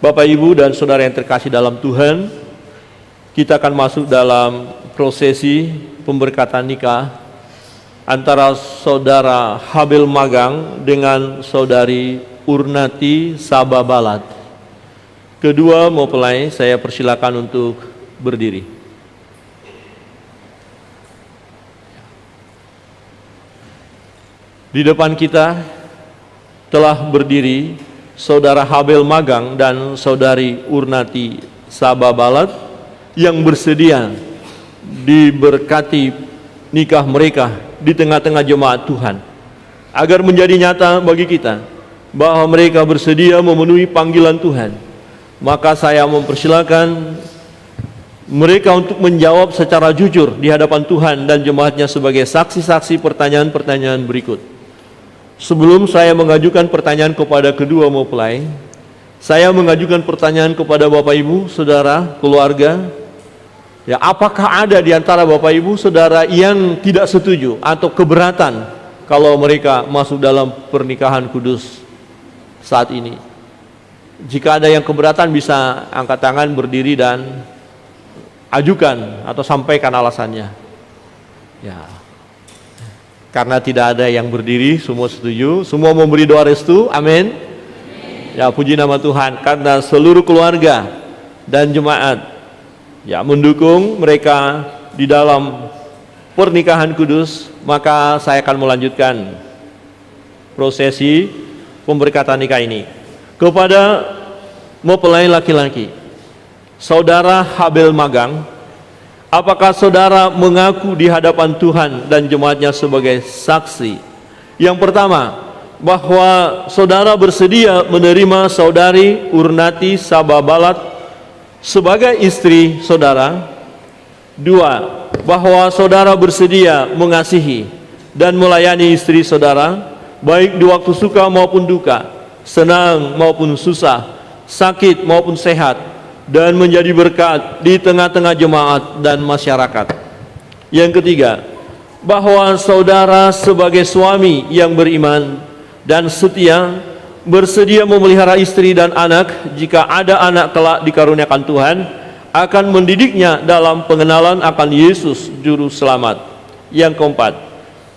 Bapak, Ibu, dan saudara yang terkasih dalam Tuhan, kita akan masuk dalam prosesi pemberkatan nikah antara saudara Habel Magang dengan saudari Urnati Sababalat. Kedua mempelai saya persilakan untuk berdiri. Di depan kita telah berdiri saudara Habel Magang dan saudari Urnati Sababalat yang bersedia diberkati nikah mereka di tengah-tengah jemaat Tuhan, agar menjadi nyata bagi kita bahwa mereka bersedia memenuhi panggilan Tuhan. Maka saya mempersilakan mereka untuk menjawab secara jujur di hadapan Tuhan dan jemaatnya sebagai saksi-saksi pertanyaan-pertanyaan berikut. Sebelum saya mengajukan pertanyaan kepada kedua mempelai, saya mengajukan pertanyaan kepada Bapak Ibu, Saudara, keluarga. Ya, apakah ada di antara Bapak Ibu, Saudara yang tidak setuju atau keberatan kalau mereka masuk dalam pernikahan kudus saat ini? Jika ada yang keberatan bisa angkat tangan, berdiri dan ajukan atau sampaikan alasannya. Ya. Karena tidak ada yang berdiri, semua setuju, semua memberi doa restu, amin. Ya, puji nama Tuhan, karena seluruh keluarga dan jemaat ya mendukung mereka di dalam pernikahan kudus, maka saya akan melanjutkan prosesi pemberkatan nikah ini kepada mempelai laki-laki. Saudara Habel Magang, apakah saudara mengaku di hadapan Tuhan dan jemaatnya sebagai saksi? Yang pertama, bahwa saudara bersedia menerima saudari Urnati Sababalat sebagai istri saudara. Dua, bahwa saudara bersedia mengasihi dan melayani istri saudara, baik di waktu suka maupun duka, senang maupun susah, sakit maupun sehat, dan menjadi berkat di tengah-tengah jemaat dan masyarakat. Yang ketiga, bahwa saudara sebagai suami yang beriman dan setia bersedia memelihara istri dan anak jika ada anak kelak dikaruniakan Tuhan, akan mendidiknya dalam pengenalan akan Yesus Juru Selamat. Yang keempat,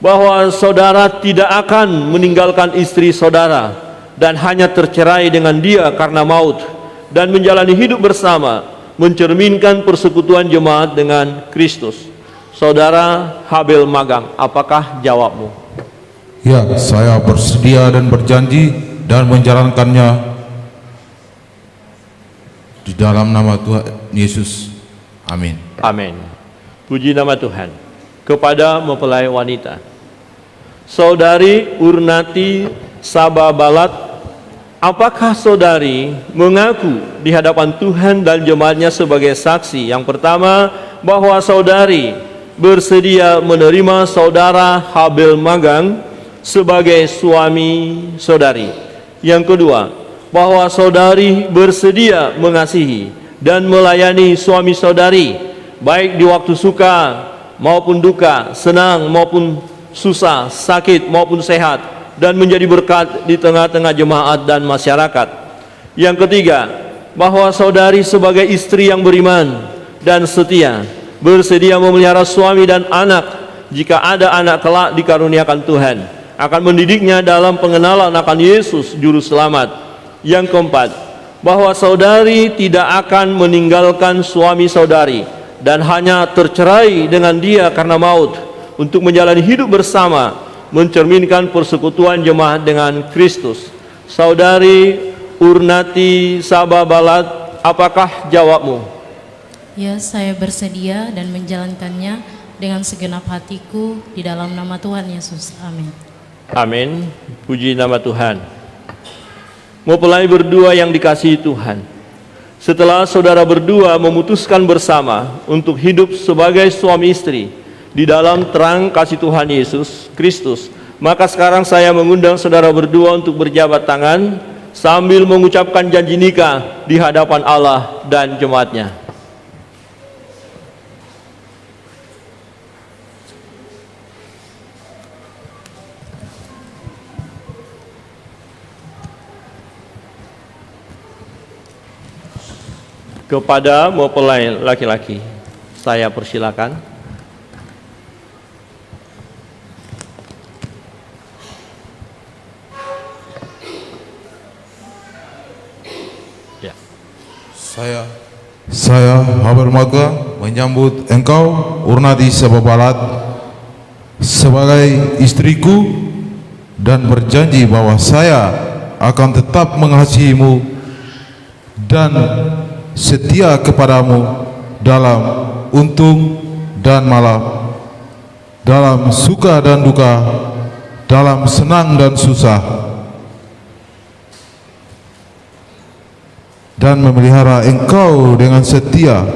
bahwa saudara tidak akan meninggalkan istri saudara dan hanya tercerai dengan dia karena maut, dan menjalani hidup bersama mencerminkan persekutuan jemaat dengan Kristus. Saudara Habel Magang, apakah jawabmu? Ya, saya bersedia dan berjanji dan menjalankannya di dalam nama Tuhan Yesus. Amin. Amin. Puji nama Tuhan. Kepada mempelai wanita, saudari Urnati Sababalat, apakah saudari mengaku di hadapan Tuhan dan jemaatnya sebagai saksi? Yang pertama, bahwa saudari bersedia menerima saudara Habel Magang sebagai suami saudari. Yang kedua, bahwa saudari bersedia mengasihi dan melayani suami saudari, baik di waktu suka maupun duka, senang maupun susah, sakit maupun sehat, dan menjadi berkat di tengah-tengah jemaat dan masyarakat. Yang ketiga, bahwa saudari sebagai istri yang beriman dan setia bersedia memelihara suami dan anak jika ada anak kelak dikaruniakan Tuhan, akan mendidiknya dalam pengenalan akan Yesus Juru Selamat. Yang keempat, bahwa saudari tidak akan meninggalkan suami saudari dan hanya tercerai dengan dia karena maut, untuk menjalani hidup bersama mencerminkan persekutuan jemaat dengan Kristus. Saudari Urnati Sababalat, apakah jawabmu? Ya, saya bersedia dan menjalankannya dengan segenap hatiku di dalam nama Tuhan Yesus. Amin. Amin. Puji nama Tuhan. Mempelai berdua yang dikasihi Tuhan, setelah saudara berdua memutuskan bersama untuk hidup sebagai suami istri di dalam terang kasih Tuhan Yesus Kristus, maka sekarang saya mengundang saudara berdua untuk berjabat tangan sambil mengucapkan janji nikah di hadapan Allah dan jemaatnya. Kepada mempelai laki-laki, saya persilakan. Ya. Saya Habel Magang menyambut engkau Urnati Sababalat sebagai istriku dan berjanji bahwa saya akan tetap mengasihimu dan setia kepadamu dalam untung dan malam, dalam suka dan duka, dalam senang dan susah, dan memelihara engkau dengan setia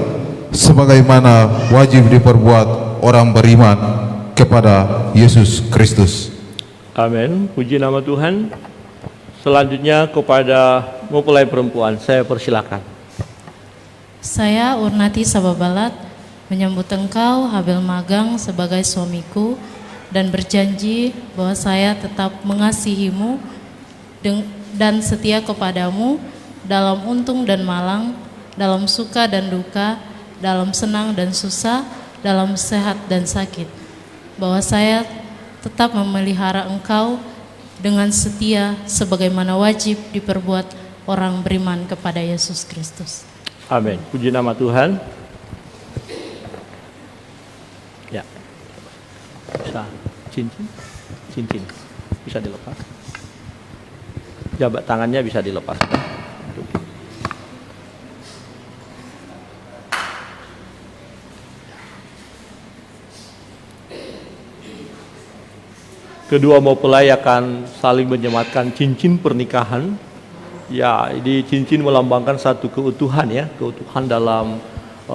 sebagaimana wajib diperbuat orang beriman kepada Yesus Kristus. Amin. Puji nama Tuhan. Selanjutnya kepada mempelai perempuan, saya persilakan. Saya Urnati Sababalat menyambut engkau Habel Magang sebagai suamiku dan berjanji bahwa saya tetap mengasihimu dan setia kepadamu dalam untung dan malang, dalam suka dan duka, dalam senang dan susah, dalam sehat dan sakit. Bahwa saya tetap memelihara engkau dengan setia sebagaimana wajib diperbuat orang beriman kepada Yesus Kristus. Amin. Puji nama Tuhan. Ya. Bisa cincin bisa dilepas. Jabat tangannya bisa dilepas. Kedua mempelai akan saling menyematkan cincin pernikahan. Ya, ini cincin melambangkan satu keutuhan ya, keutuhan dalam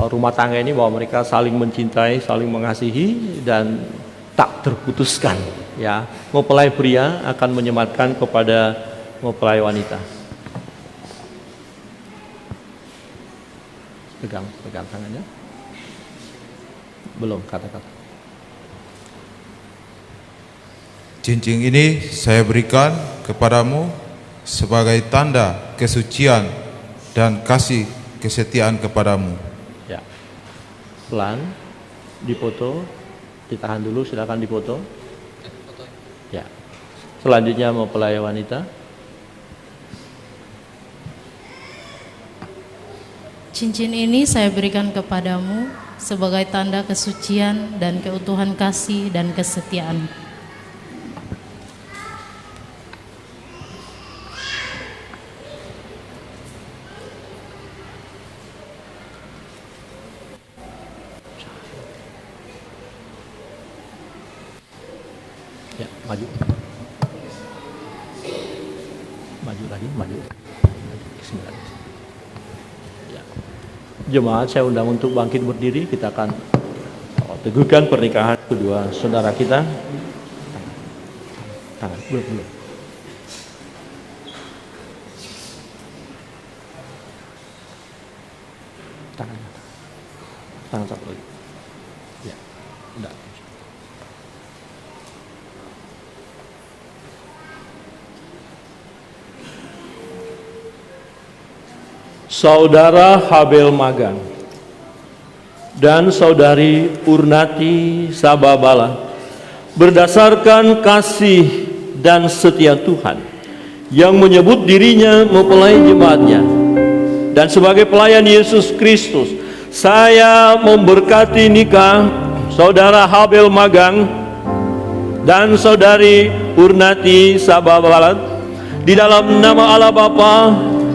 rumah tangga ini, bahwa mereka saling mencintai, saling mengasihi dan tak terputuskan. Ya, mempelai pria akan menyematkan kepada mempelai wanita. Pegang tangannya. Belum kata-kata. Cincin ini saya berikan kepadamu sebagai tanda kesucian dan kasih kesetiaan kepadamu. Ya, pelan, dipoto, ditahan dulu, silakan dipoto. Ya, selanjutnya mempelai wanita. Cincin ini saya berikan kepadamu sebagai tanda kesucian dan keutuhan kasih dan kesetiaan. Ya, maju lagi. Bismillah. Ya. Jemaat saya undang untuk bangkit berdiri. Kita akan teguhkan pernikahan kedua saudara kita. Tangan, belum. Tangan satu lagi. Ya, enggak. Saudara Habel Magang dan saudari Urnati Sababala, berdasarkan kasih dan setia Tuhan yang menyebut dirinya mempelai jemaatnya dan sebagai pelayan Yesus Kristus, saya memberkati nikah saudara Habel Magang dan saudari Urnati Sababala di dalam nama Allah Bapa,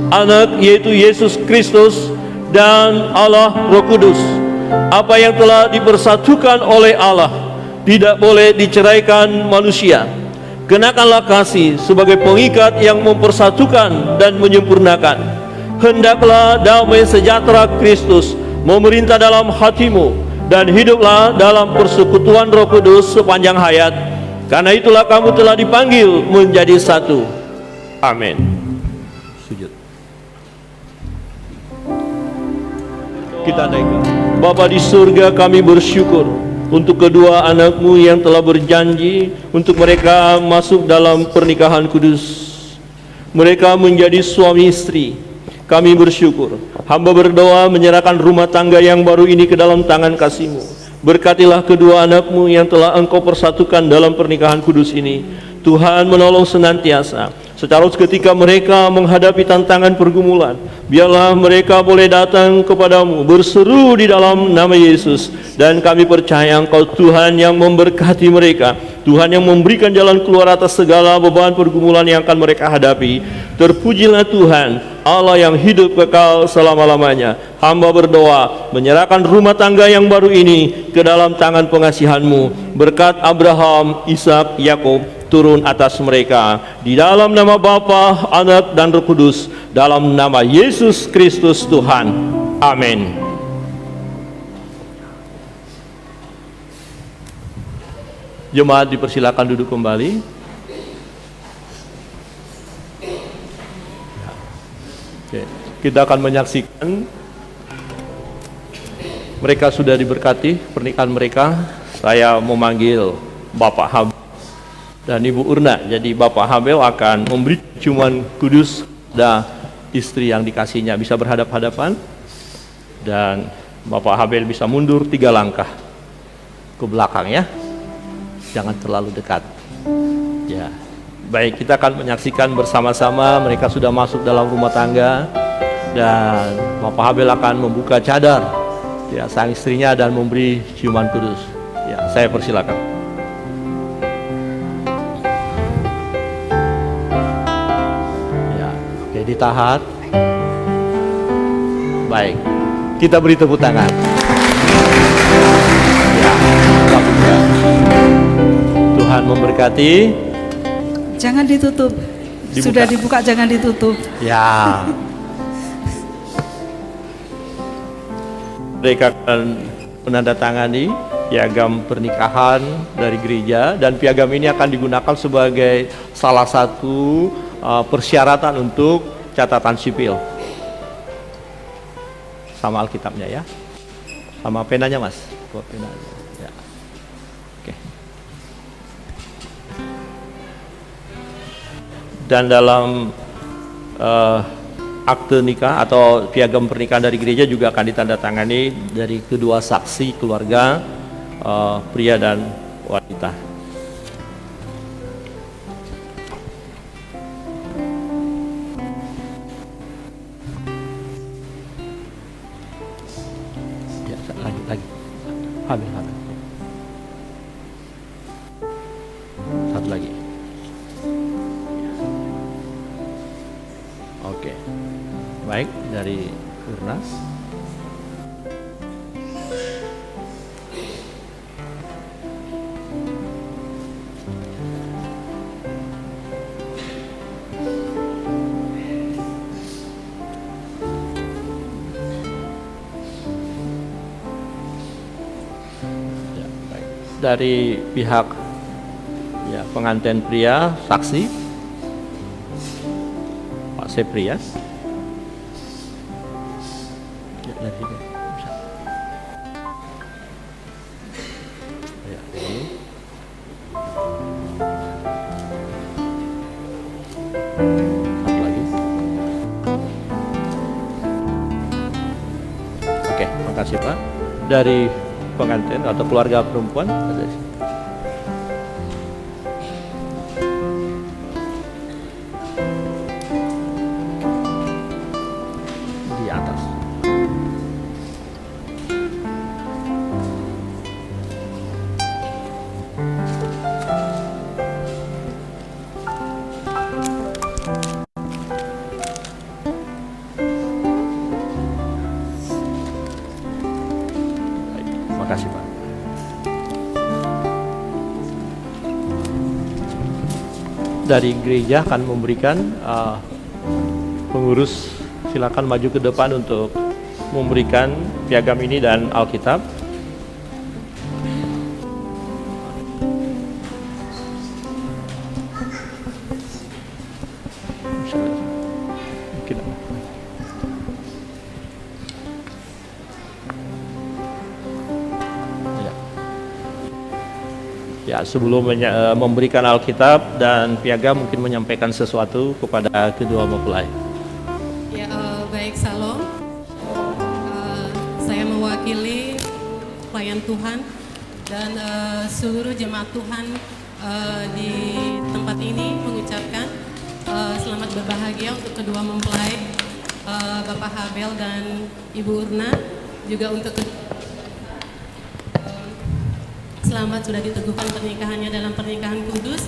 Anak yaitu Yesus Kristus dan Allah Roh Kudus. Apa yang telah dipersatukan oleh Allah tidak boleh diceraikan manusia. Kenakanlah kasih sebagai pengikat yang mempersatukan dan menyempurnakan. Hendaklah damai sejahtera Kristus memerintah dalam hatimu dan hiduplah dalam persekutuan Roh Kudus sepanjang hayat. Karena itulah kamu telah dipanggil menjadi satu. Amin. Sujud. Kita naikkan. Bapa di surga, kami bersyukur untuk kedua anak-Mu yang telah berjanji untuk mereka masuk dalam pernikahan kudus. Mereka menjadi suami istri Kami bersyukur, hamba berdoa menyerahkan rumah tangga yang baru ini ke dalam tangan kasih-Mu. Berkatilah kedua anak-Mu yang telah Engkau persatukan dalam pernikahan kudus ini. Tuhan menolong senantiasa. Secara ketika mereka menghadapi tantangan pergumulan, biarlah mereka boleh datang kepadamu, berseru di dalam nama Yesus. Dan kami percaya Engkau Tuhan yang memberkati mereka, Tuhan yang memberikan jalan keluar atas segala beban pergumulan yang akan mereka hadapi. Terpujilah Tuhan, Allah yang hidup kekal selama-lamanya. Hamba berdoa, menyerahkan rumah tangga yang baru ini ke dalam tangan pengasihan-Mu. Berkat Abraham, Ishak, Yakub turun atas mereka. Di dalam nama Bapa, Anak, dan Roh Kudus, dalam nama Yesus Kristus Tuhan. Amin. Jemaat dipersilakan duduk kembali. Oke, kita akan menyaksikan mereka sudah diberkati pernikahan mereka. Saya memanggil Bapak Habel dan Ibu Urna. Jadi Bapak Habel akan memberi ciuman kudus dan istri yang dikasihnya. Bisa berhadap-hadapan dan Bapak Habel bisa mundur 3 langkah ke belakang ya. Jangan terlalu dekat. Ya. Baik, kita akan menyaksikan bersama-sama mereka sudah masuk dalam rumah tangga dan Bapak Habel akan membuka cadar ya sang istrinya dan memberi ciuman kudus. Ya, saya persilakan. Ya, oke, ditahan. Baik, kita beri tepuk tangan. Ya, Tuhan memberkati. Jangan ditutup. Dibuka. Sudah dibuka, jangan ditutup. Ya. Mereka akan menandatangani piagam pernikahan dari gereja dan piagam ini akan digunakan sebagai salah satu persyaratan untuk catatan sipil. Sama Alkitabnya ya. Sama penanya Mas. Buat penanya. Ya. Oke. Dan dalam akte nikah atau piagam pernikahan dari gereja juga akan ditandatangani dari kedua saksi keluarga, pria dan wanita. Ya, lagi. Habis. Satu lagi. Oke, baik, dari Urnas. Ya, baik. Dari pihak ya pengantin pria, saksi Sepri ya. Dari sini bisa. Ya, ini. Satu lagi. Oke, makasih Pak. Dari pengantin atau keluarga perempuan ada di sini. Makasih Pak. Dari gereja akan memberikan pengurus, silakan maju ke depan untuk memberikan piagam ini dan Alkitab. Ya, sebelum memberikan Alkitab dan piagam mungkin menyampaikan sesuatu kepada kedua mempelai. Ya, Baik, Salom. Saya mewakili pelayan Tuhan dan seluruh jemaat Tuhan di tempat ini mengucapkan selamat berbahagia untuk kedua mempelai Bapak Habel dan Ibu Urna, juga untuk selamat sudah diteguhkan pernikahannya dalam pernikahan kudus.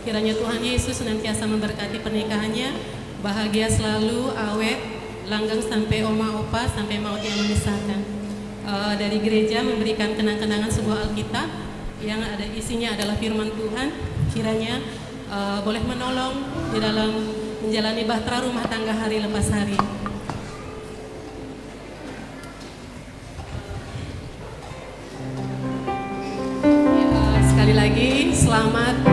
Kiranya Tuhan Yesus senantiasa memberkati pernikahannya, bahagia selalu, awet, langgeng sampai oma opa, sampai maut yang memisahkan. Dari gereja memberikan kenang-kenangan sebuah Alkitab yang ada isinya adalah firman Tuhan. Kiranya boleh menolong di dalam menjalani bahtera rumah tangga hari lepas hari. Sekali lagi selamat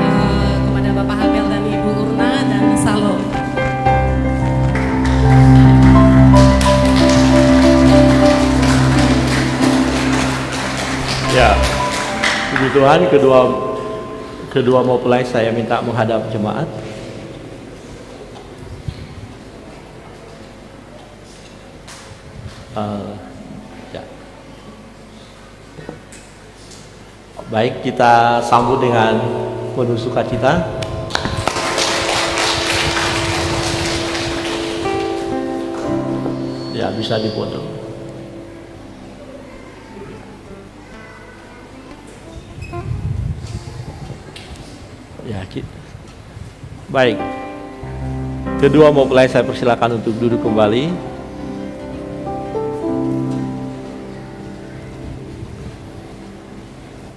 kepada Bapak Habel dan Ibu Urna dan Salom. Ya, puji Tuhan, kedua mempelai saya minta menghadap jemaat. Ya. Baik, kita sambut dengan penuh sukacita. Ya, bisa dipotong. Ya, baik. Kedua mempelai saya persilakan untuk duduk kembali.